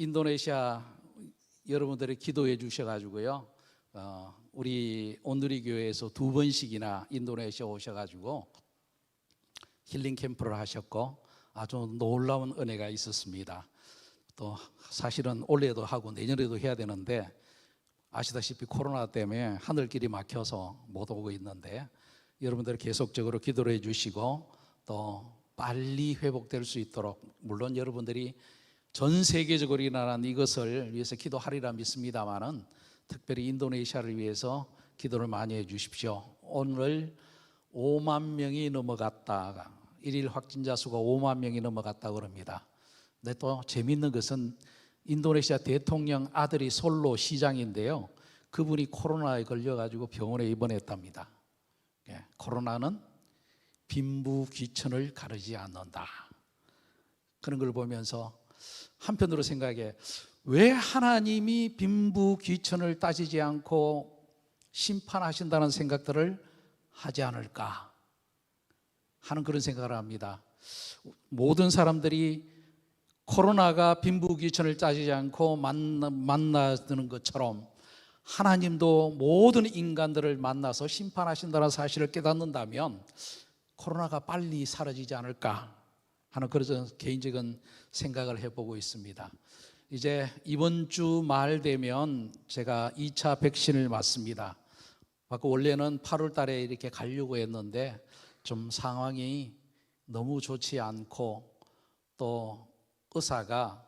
인도네시아 여러분들이 기도해 주셔가지고요. 우리 온누리 교회에서 2번씩이나 인도네시아 오셔가지고 힐링 캠프를 하셨고 아주 놀라운 은혜가 있었습니다. 또 사실은 올해도 하고 내년에도 해야 되는데 아시다시피 코로나 때문에 하늘길이 막혀서 못 오고 있는데 여러분들이 계속적으로 기도를 해주시고 또 빨리 회복될 수 있도록, 물론 여러분들이 전 세계적으로 일어난 이것을 위해서 기도하리라 믿습니다만은 특별히 인도네시아를 위해서 기도를 많이 해 주십시오. 오늘 5만 명이 넘어갔다, 일일 확진자 수가 5만 명이 넘어갔다고 그럽니다. 근데 또 재미있는 것은 인도네시아 대통령 아들이 솔로 시장인데요, 그분이 코로나에 걸려가지고 병원에 입원했답니다. 코로나는 빈부귀천을 가르지 않는다, 그런 걸 보면서 한편으로 생각해, 왜 하나님이 빈부귀천을 따지지 않고 심판하신다는 생각들을 하지 않을까 하는 그런 생각을 합니다. 모든 사람들이 코로나가 빈부귀천을 따지지 않고 만나는 것처럼 하나님도 모든 인간들을 만나서 심판하신다는 사실을 깨닫는다면 코로나가 빨리 사라지지 않을까 하는 그런 개인적인 생각을 해보고 있습니다. 이제 이번 주 말 되면 제가 2차 백신을 맞습니다. 원래는 8월 달에 이렇게 가려고 했는데 좀 상황이 너무 좋지 않고, 또 의사가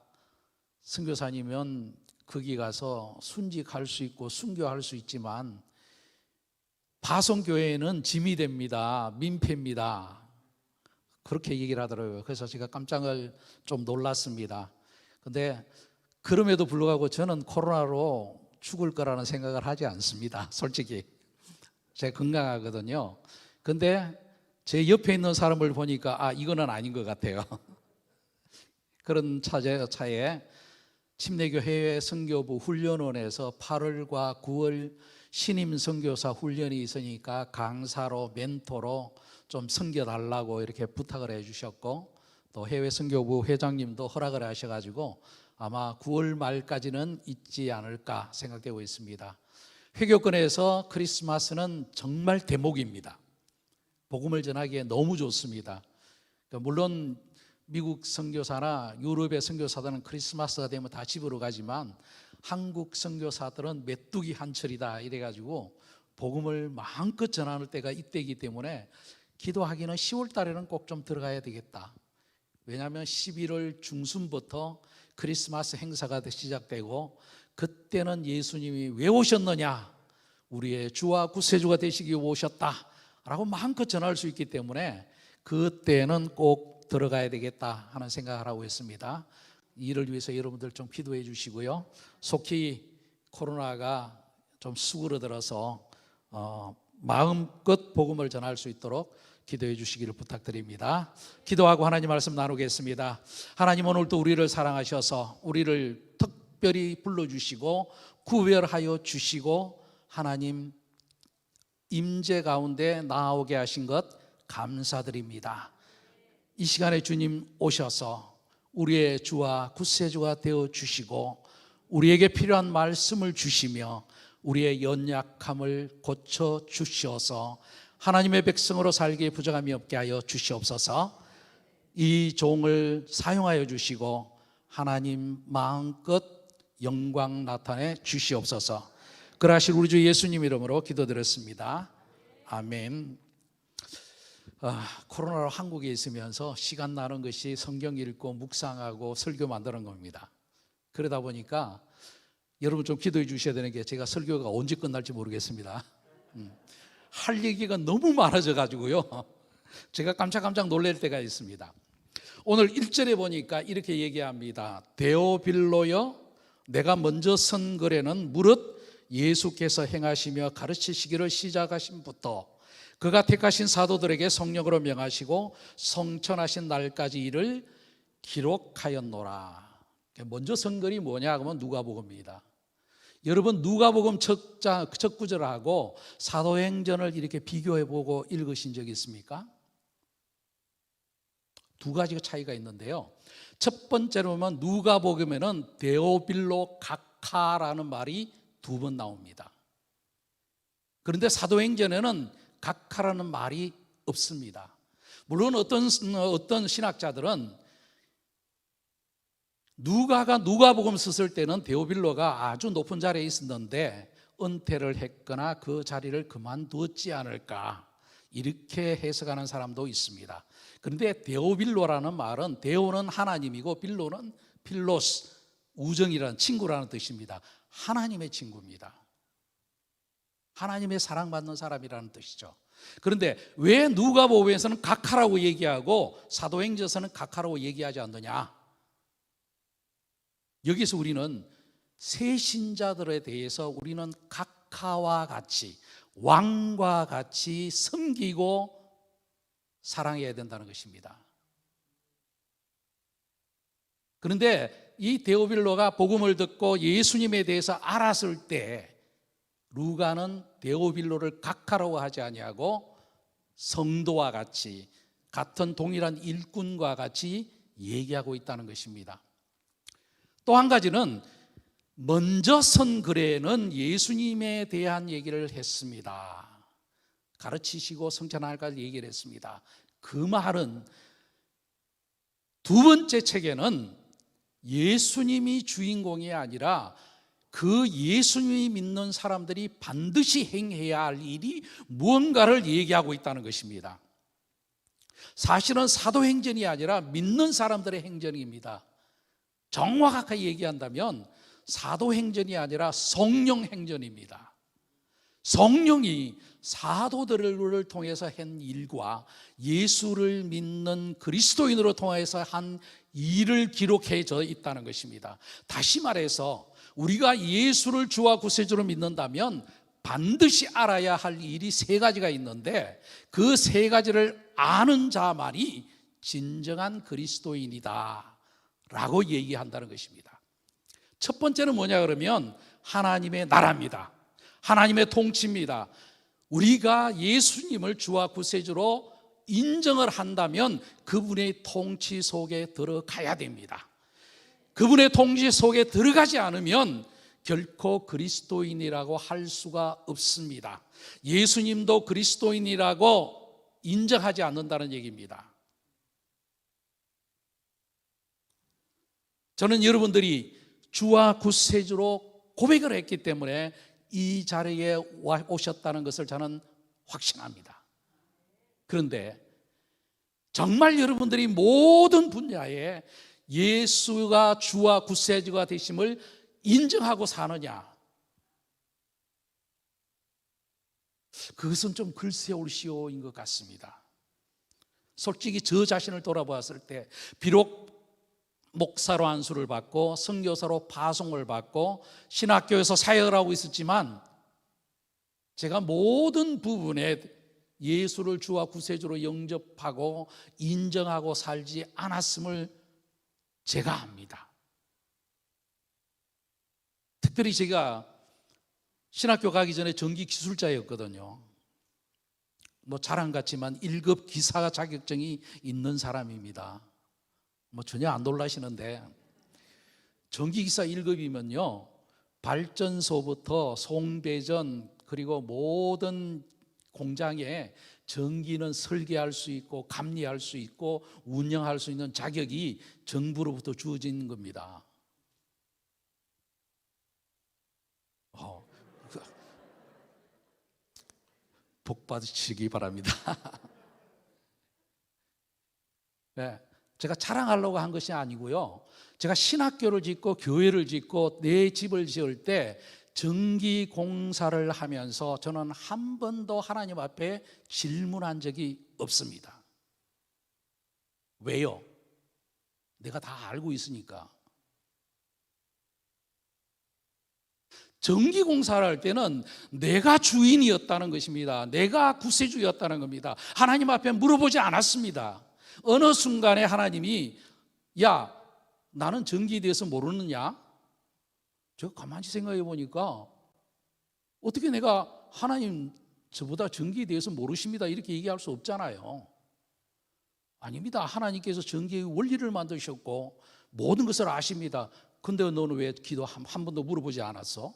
선교사님은 거기 가서 순직할 수 있고 순교할 수 있지만 파송교회는 짐이 됩니다, 민폐입니다, 그렇게 얘기를 하더라고요. 그래서 제가 깜짝을 좀 놀랐습니다. 근데 그럼에도 불구하고 저는 코로나로 죽을 거라는 생각을 하지 않습니다. 솔직히 제가 건강하거든요. 근데 제 옆에 있는 사람을 보니까 이거는 아닌 것 같아요. 그런 차에 침례교 해외 선교부 훈련원에서 8월과 9월 신임 선교사 훈련이 있으니까 강사로 멘토로 좀 섬겨달라고 이렇게 부탁을 해주셨고, 또 해외 선교부 회장님도 허락을 하셔가지고 아마 9월 말까지는 있지 않을까 생각되고 있습니다. 회교권에서 크리스마스는 정말 대목입니다. 복음을 전하기에 너무 좋습니다. 물론 미국 선교사나 유럽의 선교사들은 크리스마스가 되면 다 집으로 가지만 한국 선교사들은 메뚜기 한철이다 이래가지고 복음을 마음껏 전하는 때가 이때이기 때문에 기도하기는 10월 달에는 꼭 좀 들어가야 되겠다. 왜냐하면 11월 중순부터 크리스마스 행사가 시작되고, 그때는 예수님이 왜 오셨느냐, 우리의 주와 구세주가 되시기 위해 오셨다 라고 마음껏 전할 수 있기 때문에 그때는 꼭 들어가야 되겠다 하는 생각을 하고 있습니다. 이를 위해서 여러분들 좀 기도해 주시고요, 속히 코로나가 좀 수그러들어서 마음껏 복음을 전할 수 있도록 기도해 주시기를 부탁드립니다. 기도하고 하나님 말씀 나누겠습니다. 하나님, 오늘도 우리를 사랑하셔서 우리를 특별히 불러주시고 구별하여 주시고 하나님 임재 가운데 나오게 하신 것 감사드립니다. 이 시간에 주님 오셔서 우리의 주와 구세주가 되어 주시고 우리에게 필요한 말씀을 주시며 우리의 연약함을 고쳐 주시어서 하나님의 백성으로 살기에 부족함이 없게 하여 주시옵소서. 이 종을 사용하여 주시고 하나님 마음껏 영광 나타내 주시옵소서. 그러하실 우리 주 예수님 이름으로 기도드렸습니다. 아멘. 코로나로 한국에 있으면서 시간 나는 것이 성경 읽고 묵상하고 설교 만드는 겁니다. 그러다 보니까 여러분 좀 기도해 주셔야 되는 게, 제가 설교가 언제 끝날지 모르겠습니다. 할 얘기가 너무 많아져 가지고요, 제가 깜짝깜짝 놀랄 때가 있습니다. 오늘 1절에 보니까 이렇게 얘기합니다. 데오빌로여, 내가 먼저 선 글에는 무릇 예수께서 행하시며 가르치시기를 시작하신부터 그가 택하신 사도들에게 성령으로 명하시고 성천하신 날까지 이를 기록하였노라. 먼저 선 글이 뭐냐 하면 누가복음입니다. 여러분, 누가복음 첫 구절하고 사도행전을 이렇게 비교해보고 읽으신 적이 있습니까? 두 가지가 차이가 있는데요. 첫 번째로 보면 누가복음에는 데오빌로 각하라는 말이 두 번 나옵니다. 그런데 사도행전에는 각하라는 말이 없습니다. 물론 어떤 신학자들은 누가가 누가복음 썼을 때는 데오빌로가 아주 높은 자리에 있었는데 은퇴를 했거나 그 자리를 그만두었지 않을까, 이렇게 해석하는 사람도 있습니다. 그런데 데오빌로라는 말은, 데오는 하나님이고 빌로는 필로스, 우정이라는, 친구라는 뜻입니다. 하나님의 친구입니다. 하나님의 사랑받는 사람이라는 뜻이죠. 그런데 왜 누가복음에서는 각하라고 얘기하고 사도행전에서는 각하라고 얘기하지 않느냐? 여기서 우리는 새 신자들에 대해서 우리는 각하와 같이, 왕과 같이 섬기고 사랑해야 된다는 것입니다. 그런데 이 데오빌로가 복음을 듣고 예수님에 대해서 알았을 때 루가는 데오빌로를 각하라고 하지 아니하고 성도와 같이, 같은 동일한 일꾼과 같이 얘기하고 있다는 것입니다. 또 한 가지는 먼저 쓴 글에는 예수님에 대한 얘기를 했습니다. 가르치시고 성찬할까 얘기를 했습니다. 그 말은 두 번째 책에는 예수님이 주인공이 아니라 그 예수님이 믿는 사람들이 반드시 행해야 할 일이 무언가를 얘기하고 있다는 것입니다. 사실은 사도행전이 아니라 믿는 사람들의 행전입니다. 정확하게 얘기한다면 사도행전이 아니라 성령행전입니다. 성령이 사도들을 통해서 한 일과 예수를 믿는 그리스도인으로 통해서 한 일을 기록해져 있다는 것입니다. 다시 말해서 우리가 예수를 주와 구세주로 믿는다면 반드시 알아야 할 일이 세 가지가 있는데 그 세 가지를 아는 자만이 진정한 그리스도인이다 라고 얘기한다는 것입니다. 첫 번째는 뭐냐 그러면 하나님의 나라입니다. 하나님의 통치입니다. 우리가 예수님을 주와 구세주로 인정을 한다면 그분의 통치 속에 들어가야 됩니다. 그분의 통치 속에 들어가지 않으면 결코 그리스도인이라고 할 수가 없습니다. 예수님도 그리스도인이라고 인정하지 않는다는 얘기입니다. 저는 여러분들이 주와 구세주로 고백을 했기 때문에 이 자리에 오셨다는 것을 저는 확신합니다. 그런데 정말 여러분들이 모든 분야에 예수가 주와 구세주가 되심을 인정하고 사느냐? 그것은 좀 글쎄올시오인 것 같습니다. 솔직히 저 자신을 돌아보았을 때 비록 목사로 안수를 받고 선교사로 파송을 받고 신학교에서 사역을 하고 있었지만 제가 모든 부분에 예수를 주와 구세주로 영접하고 인정하고 살지 않았음을 제가 압니다. 특별히 제가 신학교 가기 전에 전기 기술자였거든요. 뭐 자랑 같지만 1급 기사 자격증이 있는 사람입니다. 뭐 전혀 안 놀라시는데 전기기사 1급이면요 발전소부터 송배전 그리고 모든 공장에 전기는 설계할 수 있고 감리할 수 있고 운영할 수 있는 자격이 정부로부터 주어진 겁니다. 복 받으시기 바랍니다. 네, 제가 자랑하려고 한 것이 아니고요. 제가 신학교를 짓고 교회를 짓고 내 집을 지을 때 전기 공사를 하면서 저는 한 번도 하나님 앞에 질문한 적이 없습니다. 왜요? 내가 다 알고 있으니까. 전기 공사를 할 때는 내가 주인이었다는 것입니다. 내가 구세주였다는 겁니다. 하나님 앞에 물어보지 않았습니다. 어느 순간에 하나님이 야, 나는 전기에 대해서 모르느냐? 제가 가만히 생각해 보니까 어떻게 내가 하나님 저보다 전기에 대해서 모르십니다 이렇게 얘기할 수 없잖아요. 아닙니다. 하나님께서 전개의 원리를 만드셨고 모든 것을 아십니다. 근데 너는 왜 기도 한 번도 물어보지 않았어?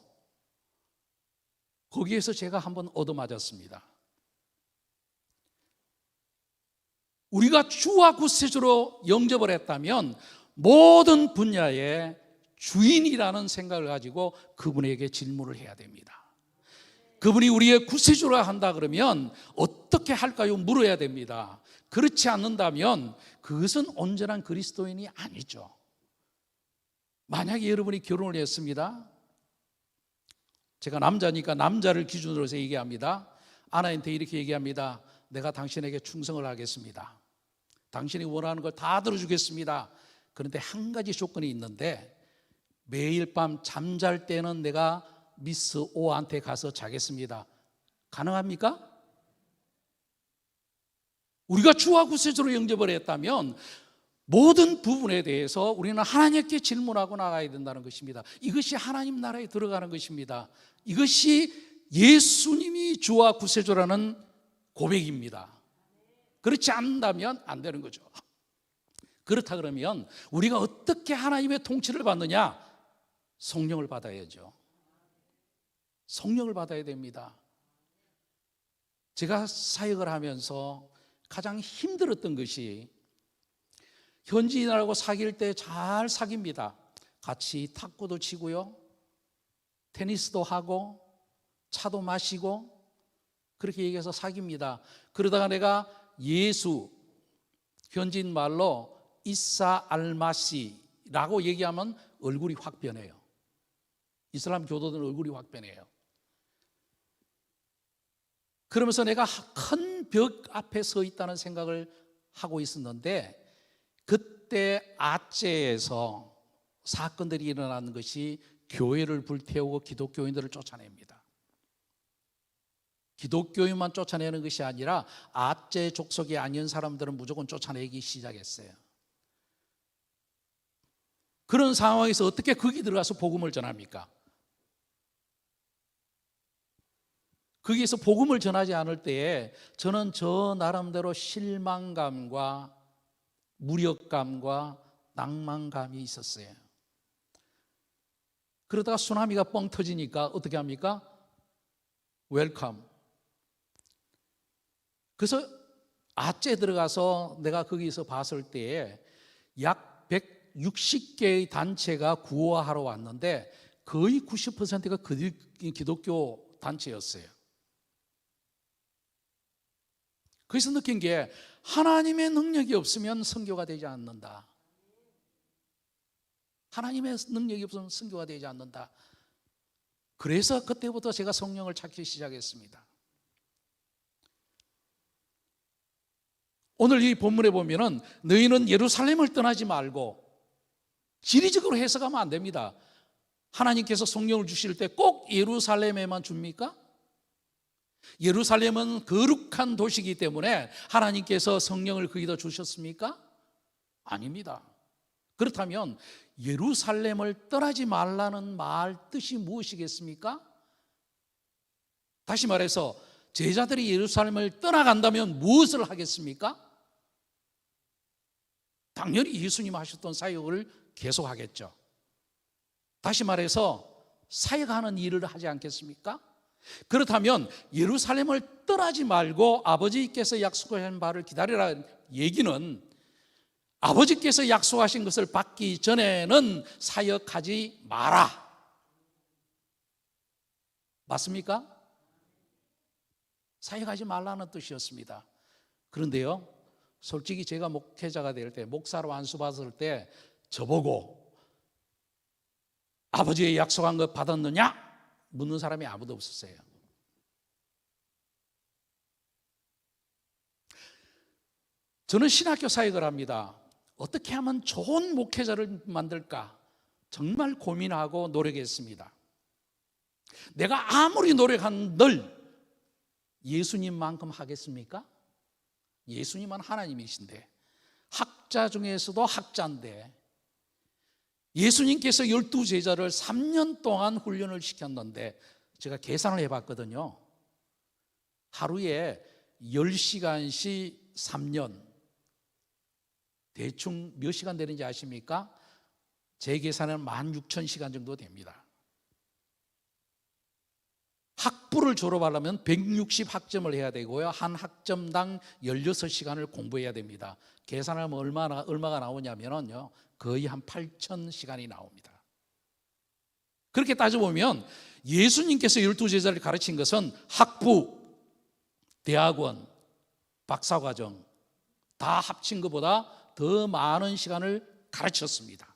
거기에서 제가 한번 얻어맞았습니다. 우리가 주와 구세주로 영접을 했다면 모든 분야의 주인이라는 생각을 가지고 그분에게 질문을 해야 됩니다. 그분이 우리의 구세주라 한다 그러면 어떻게 할까요? 물어야 됩니다. 그렇지 않는다면 그것은 온전한 그리스도인이 아니죠. 만약에 여러분이 결혼을 했습니다. 제가 남자니까 남자를 기준으로 해서 얘기합니다. 아내한테 이렇게 얘기합니다. 내가 당신에게 충성을 하겠습니다. 당신이 원하는 걸 다 들어주겠습니다. 그런데 한 가지 조건이 있는데 매일 밤 잠잘 때는 내가 미스 O한테 가서 자겠습니다. 가능합니까? 우리가 주와 구세주로 영접을 했다면 모든 부분에 대해서 우리는 하나님께 질문하고 나가야 된다는 것입니다. 이것이 하나님 나라에 들어가는 것입니다. 이것이 예수님이 주와 구세주라는 고백입니다. 그렇지 않는다면 안 되는 거죠. 그렇다 그러면 우리가 어떻게 하나님의 통치를 받느냐? 성령을 받아야죠. 성령을 받아야 됩니다. 제가 사역을 하면서 가장 힘들었던 것이 현지인하고 사귈 때 잘 사깁니다. 같이 탁구도 치고요, 테니스도 하고 차도 마시고 그렇게 얘기해서 사깁니다. 그러다가 내가 예수, 현지인 말로 이사 알마시라고 얘기하면 얼굴이 확 변해요. 이슬람 교도들은 얼굴이 확 변해요. 그러면서 내가 큰 벽 앞에 서 있다는 생각을 하고 있었는데 그때 아제에서 사건들이 일어나는 것이 교회를 불태우고 기독교인들을 쫓아냅니다. 기독교인만 쫓아내는 것이 아니라 아제 족속이 아닌 사람들은 무조건 쫓아내기 시작했어요. 그런 상황에서 어떻게 거기 들어가서 복음을 전합니까? 거기에서 복음을 전하지 않을 때에 저는 저 나름대로 실망감과 무력감과 낭만감이 있었어요. 그러다가 쓰나미가 뻥 터지니까 어떻게 합니까? 웰컴. 그래서 아째 들어가서 내가 거기서 봤을 때에 약 160개의 단체가 구호하러 왔는데 거의 90%가 기독교 단체였어요. 그래서 느낀 게 하나님의 능력이 없으면 선교가 되지 않는다. 하나님의 능력이 없으면 선교가 되지 않는다. 그래서 그때부터 제가 성령을 찾기 시작했습니다. 오늘 이 본문에 보면은 너희는 예루살렘을 떠나지 말고, 지리적으로 해석하면 안 됩니다. 하나님께서 성령을 주실 때 꼭 예루살렘에만 줍니까? 예루살렘은 거룩한 도시이기 때문에 하나님께서 성령을 거기다 주셨습니까? 아닙니다. 그렇다면 예루살렘을 떠나지 말라는 말 뜻이 무엇이겠습니까? 다시 말해서 제자들이 예루살렘을 떠나간다면 무엇을 하겠습니까? 당연히 예수님 하셨던 사역을 계속하겠죠. 다시 말해서 사역하는 일을 하지 않겠습니까? 그렇다면 예루살렘을 떠나지 말고 아버지께서 약속하신 바를 기다리라는 얘기는 아버지께서 약속하신 것을 받기 전에는 사역하지 마라. 맞습니까? 사역하지 말라는 뜻이었습니다. 그런데요, 솔직히 제가 목회자가 될 때, 목사로 안수받을 때 저보고 아버지의 약속한 것 받았느냐? 묻는 사람이 아무도 없었어요. 저는 신학교 사역을 합니다. 어떻게 하면 좋은 목회자를 만들까? 정말 고민하고 노력했습니다. 내가 아무리 노력한들 예수님만큼 하겠습니까? 예수님은 하나님이신데, 학자 중에서도 학자인데, 예수님께서 12제자를 3년 동안 훈련을 시켰는데 제가 계산을 해봤거든요. 하루에 10시간씩 3년, 대충 몇 시간 되는지 아십니까? 제 계산은 16,000시간 정도 됩니다. 학부를 졸업하려면 160학점을 해야 되고요. 한 학점당 16시간을 공부해야 됩니다. 계산하면 얼마가 나오냐면요, 거의 한 8,000시간이 나옵니다. 그렇게 따져보면 예수님께서 12제자를 가르친 것은 학부, 대학원, 박사과정 다 합친 것보다 더 많은 시간을 가르쳤습니다.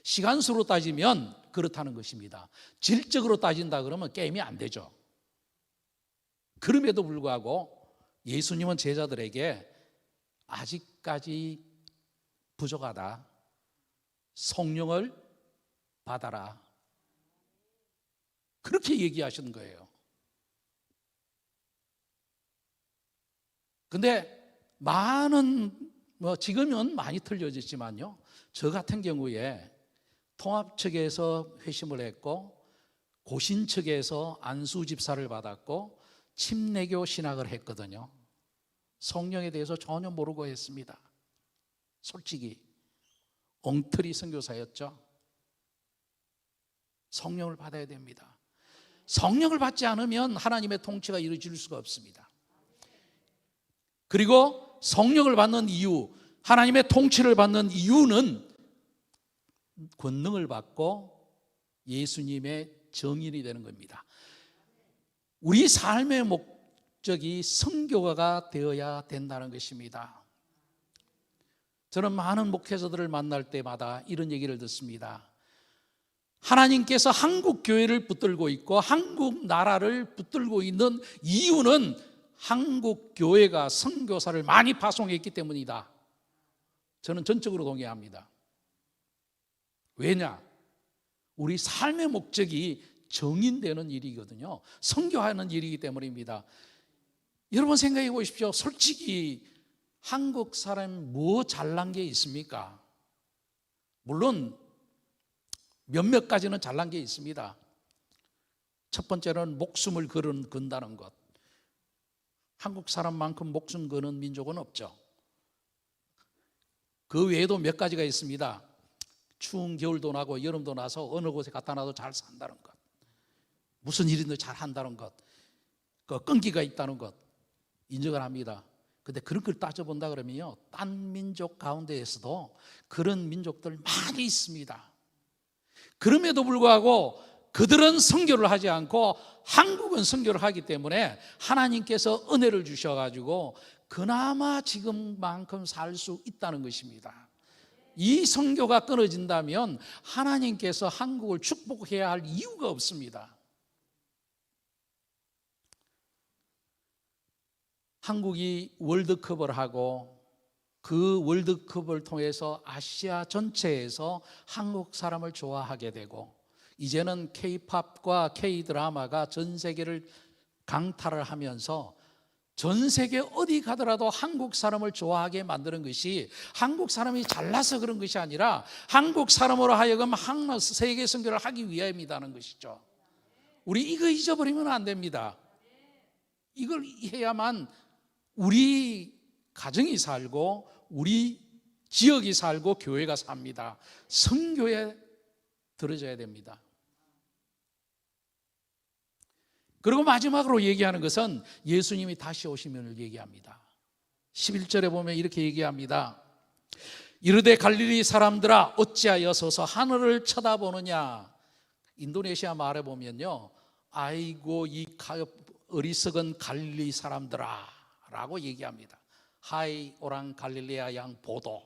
시간수로 따지면 그렇다는 것입니다. 질적으로 따진다 그러면 게임이 안 되죠. 그럼에도 불구하고 예수님은 제자들에게 아직까지 부족하다, 성령을 받아라, 그렇게 얘기하시는 거예요. 근데 많은 지금은 많이 틀려졌지만요, 저 같은 경우에 통합 측에서 회심을 했고 고신 측에서 안수 집사를 받았고 침례교 신학을 했거든요. 성령에 대해서 전혀 모르고 했습니다. 솔직히 엉터리 선교사였죠. 성령을 받아야 됩니다. 성령을 받지 않으면 하나님의 통치가 이루어질 수가 없습니다. 그리고 성령을 받는 이유, 하나님의 통치를 받는 이유는 권능을 받고 예수님의 정인이 되는 겁니다. 우리 삶의 목적이 선교가가 되어야 된다는 것입니다. 저는 많은 목회자들을 만날 때마다 이런 얘기를 듣습니다. 하나님께서 한국 교회를 붙들고 있고 한국 나라를 붙들고 있는 이유는 한국 교회가 선교사를 많이 파송했기 때문이다. 저는 전적으로 동의합니다. 왜냐? 우리 삶의 목적이 정인되는 일이거든요. 선교하는 일이기 때문입니다. 여러분 생각해 보십시오. 솔직히 한국 사람 뭐 잘난 게 있습니까? 물론 몇몇 가지는 잘난 게 있습니다. 첫 번째는 목숨을 건다는 것. 한국 사람만큼 목숨 거는 민족은 없죠. 그 외에도 몇 가지가 있습니다. 추운 겨울도 나고 여름도 나서 어느 곳에 갖다 놔도 잘 산다는 것, 무슨 일이든 잘 한다는 것, 그 끈기가 있다는 것 인정을 합니다. 근데 그런 걸 따져본다 그러면요, 딴 민족 가운데에서도 그런 민족들 많이 있습니다. 그럼에도 불구하고 그들은 선교를 하지 않고 한국은 선교를 하기 때문에 하나님께서 은혜를 주셔가지고 그나마 지금만큼 살 수 있다는 것입니다. 이 선교가 끊어진다면 하나님께서 한국을 축복해야 할 이유가 없습니다. 한국이 월드컵을 하고 그 월드컵을 통해서 아시아 전체에서 한국 사람을 좋아하게 되고 이제는 K-팝과 K-드라마가 전 세계를 강타를 하면서 전 세계 어디 가더라도 한국 사람을 좋아하게 만드는 것이 한국 사람이 잘나서 그런 것이 아니라 한국 사람으로 하여금 세계 선교를 하기 위함이라는 것이죠. 우리 이거 잊어버리면 안 됩니다. 이걸 해야만 우리 가정이 살고 우리 지역이 살고 교회가 삽니다. 선교에 들어져야 됩니다. 그리고 마지막으로 얘기하는 것은 예수님이 다시 오시면을 얘기합니다. 11절에 보면 이렇게 얘기합니다. 이르되 갈릴리 사람들아 어찌하여 서서 하늘을 쳐다보느냐. 인도네시아 말에 보면요, 아이고 이 어리석은 갈릴리 사람들아 라고 얘기합니다. 하이 오랑 갈릴레아 양 보도,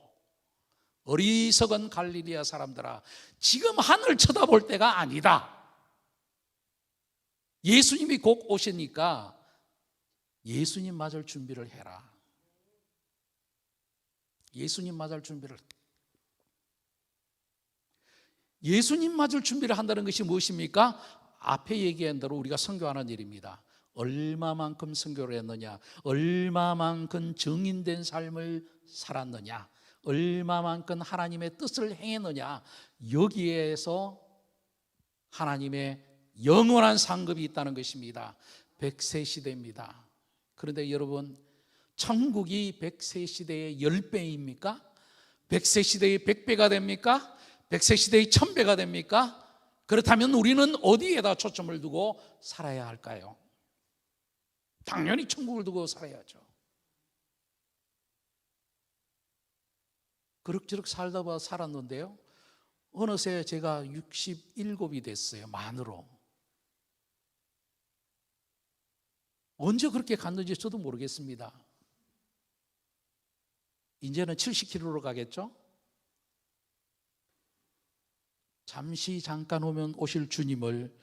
어리석은 갈릴리아 사람들아, 지금 하늘 쳐다볼 때가 아니다. 예수님이 곧 오시니까 예수님 맞을 준비를 해라. 예수님 맞을 준비를. 예수님 맞을 준비를 한다는 것이 무엇입니까? 앞에 얘기한 대로 우리가 선교하는 일입니다. 얼마만큼 선교를 했느냐, 얼마만큼 정인된 삶을 살았느냐, 얼마만큼 하나님의 뜻을 행했느냐, 여기에서 하나님의 영원한 상급이 있다는 것입니다. 100세 시대입니다. 그런데 여러분, 천국이 100세 시대의 10배입니까? 100세 시대의 100배가 됩니까? 100세 시대의 1000배가 됩니까? 그렇다면 우리는 어디에다 초점을 두고 살아야 할까요? 당연히 천국을 두고 살아야죠. 그럭저럭 살다 살았는데요, 어느새 제가 67이 됐어요. 만으로. 언제 그렇게 갔는지 저도 모르겠습니다. 이제는 70km로 가겠죠? 잠깐 오면 오실 주님을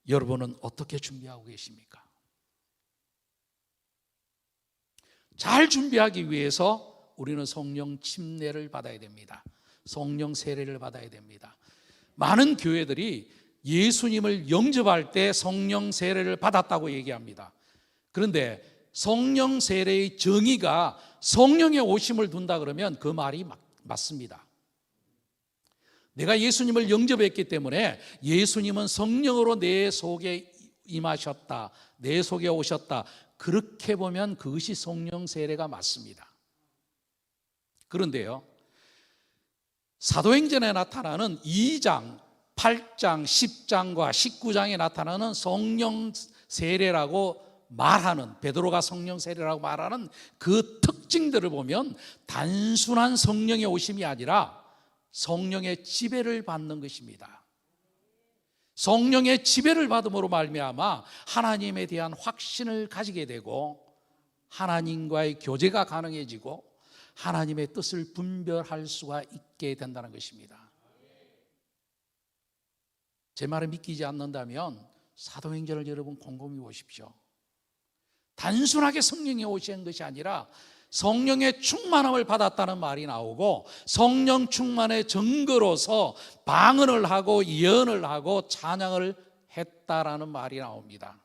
여러분은 어떻게 준비하고 계십니까? 잘 준비하기 위해서 우리는 성령 침례를 받아야 됩니다. 성령 세례를 받아야 됩니다. 많은 교회들이 예수님을 영접할 때 성령 세례를 받았다고 얘기합니다. 그런데 성령 세례의 정의가 성령의 오심을 둔다 그러면 그 말이 맞습니다. 내가 예수님을 영접했기 때문에 예수님은 성령으로 내 속에 임하셨다, 내 속에 오셨다, 그렇게 보면 그것이 성령 세례가 맞습니다. 그런데요, 사도행전에 나타나는 2장, 8장, 10장과 19장에 나타나는 성령 세례라고 말하는, 베드로가 성령 세례라고 말하는 그 특징들을 보면 단순한 성령의 오심이 아니라 성령의 지배를 받는 것입니다. 성령의 지배를 받음으로 말미암아 하나님에 대한 확신을 가지게 되고 하나님과의 교제가 가능해지고 하나님의 뜻을 분별할 수가 있게 된다는 것입니다. 제 말을 믿기지 않는다면 사도행전을 여러분 곰곰이 보십시오. 단순하게 성령이 오신 것이 아니라 성령의 충만함을 받았다는 말이 나오고 성령 충만의 증거로서 방언을 하고 예언을 하고 찬양을 했다라는 말이 나옵니다.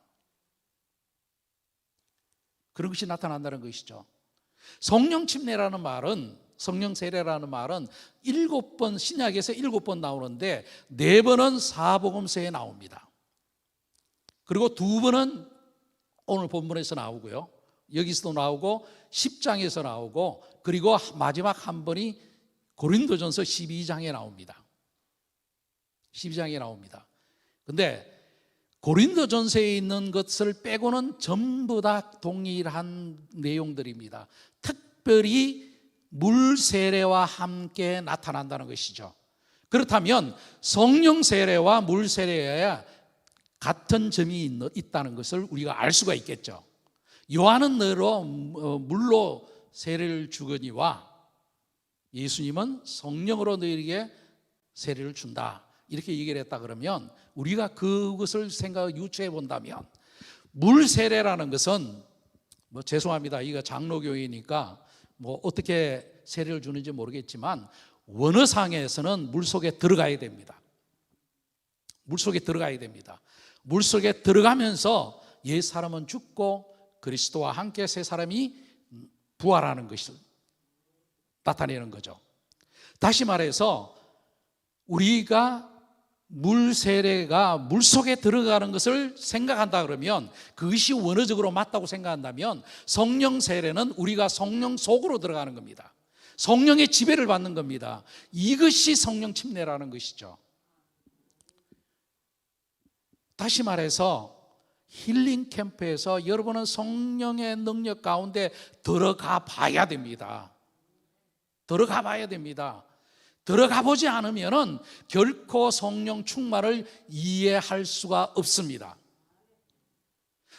그런 것이 나타난다는 것이죠. 성령 침례라는 말은, 성령 세례라는 말은 7번, 신약에서 7번 나오는데 4번은 사복음서에 나옵니다. 그리고 2번은 오늘 본문에서 나오고요, 여기서도 나오고 10장에서 나오고, 그리고 마지막 한 번이 고린도전서 12장에 나옵니다. 12장에 나옵니다. 근데 고린도전서에 있는 것을 빼고는 전부 다 동일한 내용들입니다. 특별히 물 세례와 함께 나타난다는 것이죠. 그렇다면 성령 세례와 물 세례에 같은 점이 있다는 것을 우리가 알 수가 있겠죠. 요한은 너로 물로 세례를 주거니와 예수님은 성령으로 너희에게 세례를 준다, 이렇게 얘기를 했다 그러면 우리가 그것을 유추해 본다면 물 세례라는 것은 죄송합니다, 이거 장로교회니까 어떻게 세례를 주는지 모르겠지만 원어상에서는 물속에 들어가야 됩니다. 물속에 들어가야 됩니다. 물속에 들어가면서 옛 사람은 죽고 그리스도와 함께 새 사람이 부활하는 것을 나타내는 거죠. 다시 말해서 우리가 물 세례가 물속에 들어가는 것을 생각한다 그러면, 그것이 원어적으로 맞다고 생각한다면 성령 세례는 우리가 성령 속으로 들어가는 겁니다. 성령의 지배를 받는 겁니다. 이것이 성령 침례라는 것이죠. 다시 말해서 힐링 캠프에서 여러분은 성령의 능력 가운데 들어가 봐야 됩니다. 들어가 봐야 됩니다. 들어가 보지 않으면 결코 성령 충만을 이해할 수가 없습니다.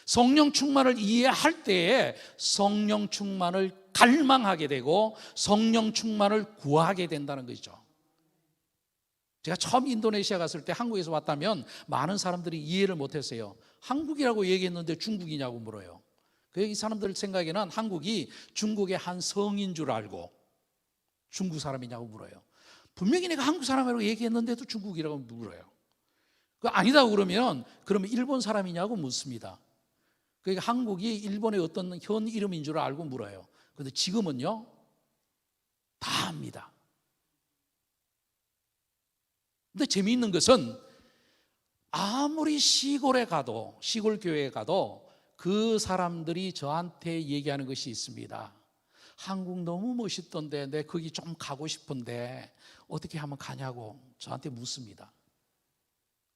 성령 충만을 이해할 때에 성령 충만을 갈망하게 되고 성령 충만을 구하게 된다는 것이죠. 제가 처음 인도네시아 갔을 때 한국에서 왔다면 많은 사람들이 이해를 못했어요. 한국이라고 얘기했는데 중국이냐고 물어요. 이 사람들 생각에는 한국이 중국의 한 성인 줄 알고 중국 사람이냐고 물어요. 분명히 내가 한국 사람이라고 얘기했는데도 중국이라고 물어요. 아니다고 그러면 일본 사람이냐고 묻습니다. 그러니까 한국이 일본의 어떤 현 이름인 줄 알고 물어요. 그런데 지금은요, 다 압니다. 근데 재미있는 것은 아무리 시골에 가도, 시골 교회에 가도 그 사람들이 저한테 얘기하는 것이 있습니다. 한국 너무 멋있던데 내 거기 좀 가고 싶은데 어떻게 하면 가냐고 저한테 묻습니다.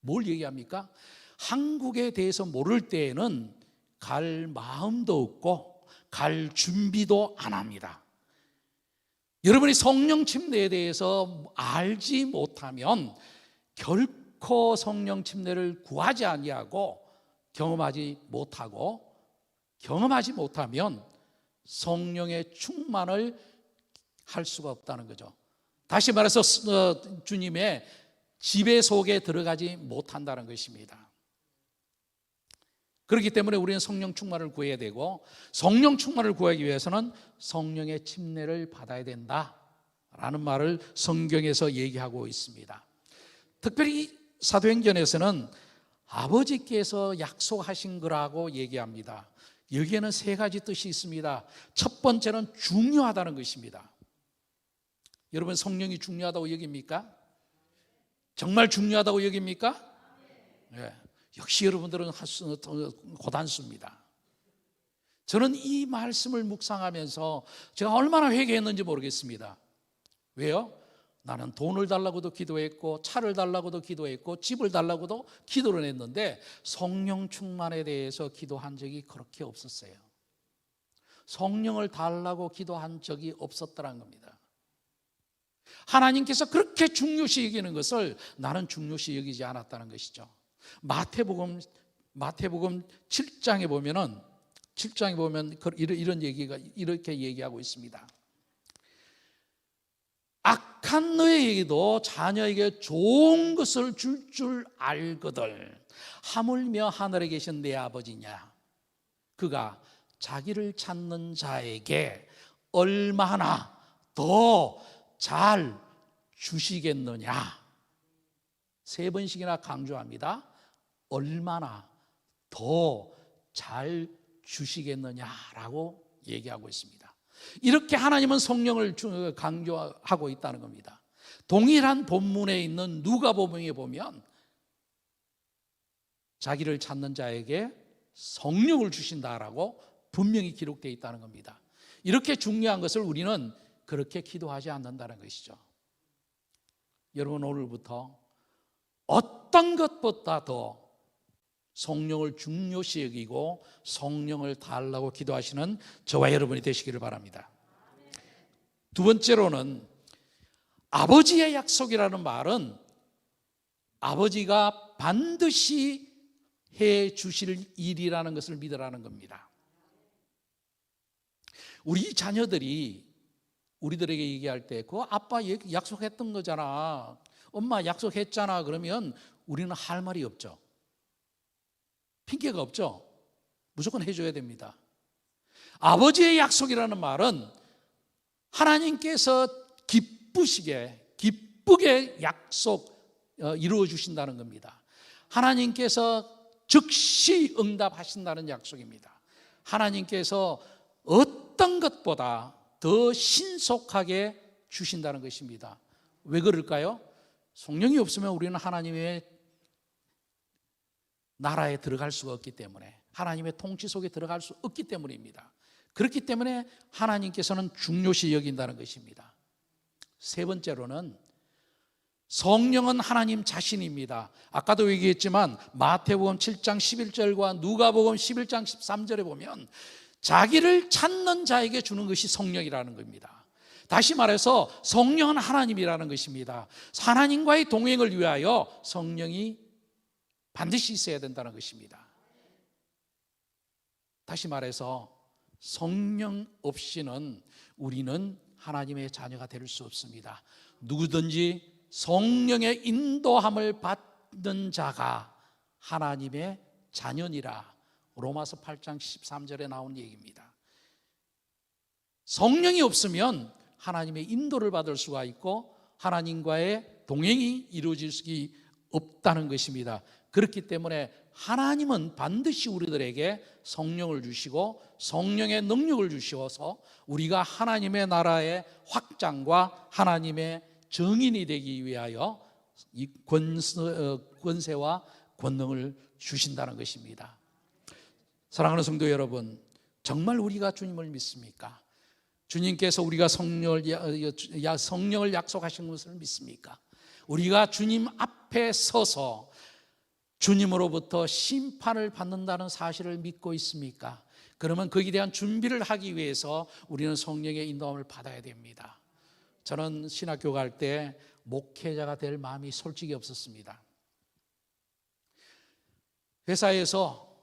뭘 얘기합니까? 한국에 대해서 모를 때에는 갈 마음도 없고 갈 준비도 안 합니다. 여러분이 성령 침례에 대해서 알지 못하면 결코 성령 침례를 구하지 아니하고 경험하지 못하면 성령의 충만을 할 수가 없다는 거죠. 다시 말해서 주님의 지배 속에 들어가지 못한다는 것입니다. 그렇기 때문에 우리는 성령 충만을 구해야 되고, 성령 충만을 구하기 위해서는 성령의 침례를 받아야 된다라는 말을 성경에서 얘기하고 있습니다. 특별히 사도행전에서는 아버지께서 약속하신 거라고 얘기합니다. 여기에는 세 가지 뜻이 있습니다. 첫 번째는 중요하다는 것입니다. 여러분, 성령이 중요하다고 여깁니까? 정말 중요하다고 여깁니까? 네. 역시 여러분들은 고단수입니다. 저는 이 말씀을 묵상하면서 제가 얼마나 회개했는지 모르겠습니다. 왜요? 나는 돈을 달라고도 기도했고, 차를 달라고도 기도했고, 집을 달라고도 기도를 했는데 성령 충만에 대해서 기도한 적이 그렇게 없었어요. 성령을 달라고 기도한 적이 없었더란 겁니다. 하나님께서 그렇게 중요시 여기는 것을 나는 중요시 여기지 않았다는 것이죠. 마태복음 7장에 보면 이런 얘기가 이렇게 얘기하고 있습니다. 악한 너에게도 자녀에게 좋은 것을 줄 알거들 하물며 하늘에 계신 내 아버지냐, 그가 자기를 찾는 자에게 얼마나 더 잘 주시겠느냐. 3번씩이나 강조합니다. 얼마나 더 잘 주시겠느냐라고 얘기하고 있습니다. 이렇게 하나님은 성령을 강조하고 있다는 겁니다. 동일한 본문에 있는 누가복음에 보면 자기를 찾는 자에게 성령을 주신다라고 분명히 기록되어 있다는 겁니다. 이렇게 중요한 것을 우리는 그렇게 기도하지 않는다는 것이죠. 여러분, 오늘부터 어떤 것보다 더 성령을 중요시 여기고 성령을 달라고 기도하시는 저와 여러분이 되시기를 바랍니다. 두 번째로는 아버지의 약속이라는 말은 아버지가 반드시 해 주실 일이라는 것을 믿으라는 겁니다. 우리 자녀들이 우리들에게 얘기할 때 그거 아빠 약속했던 거잖아, 엄마 약속했잖아, 그러면 우리는 할 말이 없죠. 핑계가 없죠. 무조건 해줘야 됩니다. 아버지의 약속이라는 말은 하나님께서 기쁘게 이루어 주신다는 겁니다. 하나님께서 즉시 응답하신다는 약속입니다. 하나님께서 어떤 것보다 더 신속하게 주신다는 것입니다. 왜 그럴까요? 성령이 없으면 우리는 하나님의 나라에 들어갈 수가 없기 때문에, 하나님의 통치 속에 들어갈 수 없기 때문입니다. 그렇기 때문에 하나님께서는 중요시 여긴다는 것입니다. 세 번째로는 성령은 하나님 자신입니다. 아까도 얘기했지만 마태복음 7장 11절과 누가복음 11장 13절에 보면 자기를 찾는 자에게 주는 것이 성령이라는 겁니다. 다시 말해서 성령은 하나님이라는 것입니다. 하나님과의 동행을 위하여 성령이 반드시 있어야 된다는 것입니다. 다시 말해서 성령 없이는 우리는 하나님의 자녀가 될 수 없습니다. 누구든지 성령의 인도함을 받는 자가 하나님의 자녀니라. 로마서 8장 13절에 나온 얘기입니다. 성령이 없으면 하나님의 인도를 받을 수가 있고 하나님과의 동행이 이루어질 수 없다는 것입니다. 그렇기 때문에 하나님은 반드시 우리들에게 성령을 주시고 성령의 능력을 주시어서 우리가 하나님의 나라의 확장과 하나님의 정인이 되기 위하여 이 권세와 권능을 주신다는 것입니다. 사랑하는 성도 여러분, 정말 우리가 주님을 믿습니까? 주님께서 우리가 성령을 약속하신 것을 믿습니까? 우리가 주님 앞에 서서 주님으로부터 심판을 받는다는 사실을 믿고 있습니까? 그러면 거기에 대한 준비를 하기 위해서 우리는 성령의 인도함을 받아야 됩니다. 저는 신학교 갈 때 목회자가 될 마음이 솔직히 없었습니다. 회사에서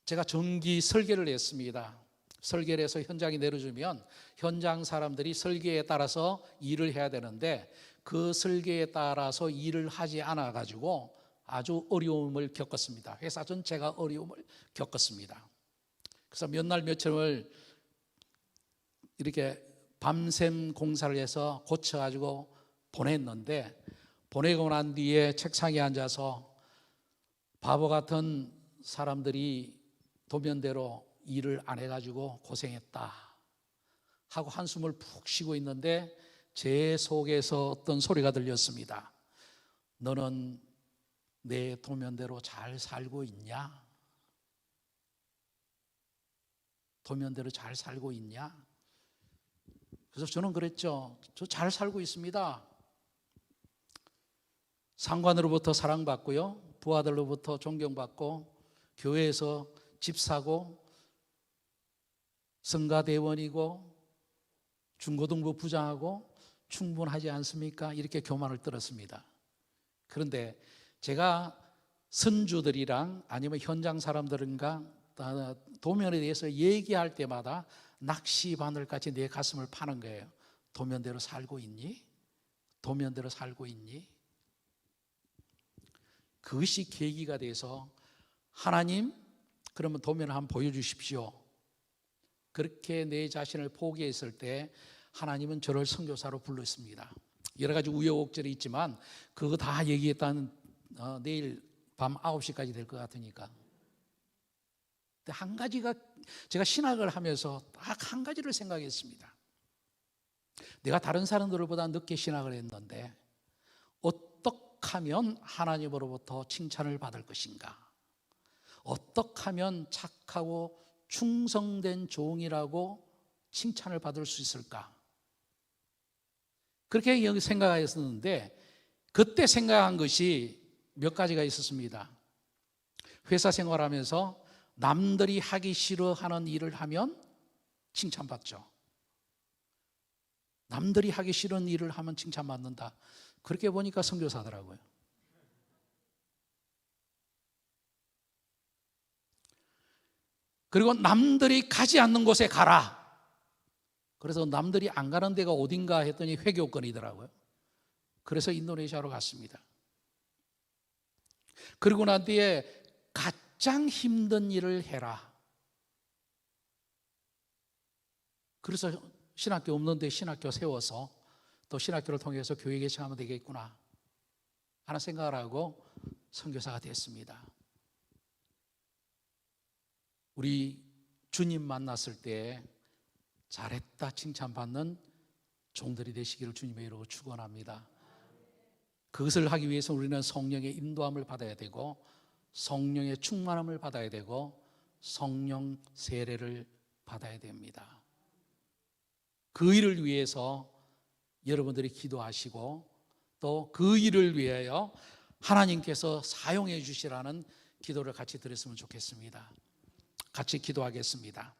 제가 정기 설계를 했습니다. 설계를 해서 현장에 내려주면 현장 사람들이 설계에 따라서 일을 해야 되는데 그 설계에 따라서 일을 하지 않아 가지고 아주 어려움을 겪었습니다. 회사 전체가 어려움을 겪었습니다. 그래서 몇 날 며칠을 이렇게 밤샘 공사를 해서 고쳐가지고 보냈는데, 보내고 난 뒤에 책상에 앉아서 바보 같은 사람들이 도면대로 일을 안 해가지고 고생했다 하고 한숨을 푹 쉬고 있는데 제 속에서 어떤 소리가 들렸습니다. 너는 내 도면대로 잘 살고 있냐? 도면대로 잘 살고 있냐? 그래서 저는 그랬죠. 저 잘 살고 있습니다. 상관으로부터 사랑받고요, 부하들로부터 존경받고, 교회에서 집 사고, 성가대원이고, 중고등부 부장하고 충분하지 않습니까? 이렇게 교만을 떨었습니다. 그런데 제가 선주들이랑 아니면 현장 사람들과 도면에 대해서 얘기할 때마다 낚시 바늘같이 내 가슴을 파는 거예요. 도면대로 살고 있니? 도면대로 살고 있니? 그것이 계기가 돼서 하나님, 그러면 도면을 한번 보여주십시오. 그렇게 내 자신을 포기했을 때 하나님은 저를 선교사로 불렀습니다. 여러 가지 우여곡절이 있지만 그거 다 얘기했다는 내일 밤 9시까지 될 것 같으니까. 한 가지가, 제가 신학을 하면서 딱 한 가지를 생각했습니다. 내가 다른 사람들보다 늦게 신학을 했는데 어떻게 하면 하나님으로부터 칭찬을 받을 것인가? 어떻게 하면 착하고 충성된 종이라고 칭찬을 받을 수 있을까? 그렇게 생각했었는데 그때 생각한 것이 몇 가지가 있었습니다. 회사 생활하면서 남들이 하기 싫어하는 일을 하면 칭찬받죠. 남들이 하기 싫은 일을 하면 칭찬받는다. 그렇게 보니까 선교사더라고요. 그리고 남들이 가지 않는 곳에 가라. 그래서 남들이 안 가는 데가 어딘가 했더니 회교권이더라고요. 그래서 인도네시아로 갔습니다. 그리고 난 뒤에 가장 힘든 일을 해라. 그래서 신학교 없는데 신학교 세워서 또 신학교를 통해서 교회 개척하면 되겠구나 하는 생각을 하고 선교사가 됐습니다. 우리 주님 만났을 때 잘했다 칭찬받는 종들이 되시기를 주님의 이름으로 축원합니다. 그것을 하기 위해서 우리는 성령의 인도함을 받아야 되고 성령의 충만함을 받아야 되고 성령 세례를 받아야 됩니다. 그 일을 위해서 여러분들이 기도하시고 또 그 일을 위하여 하나님께서 사용해 주시라는 기도를 같이 드렸으면 좋겠습니다. 같이 기도하겠습니다.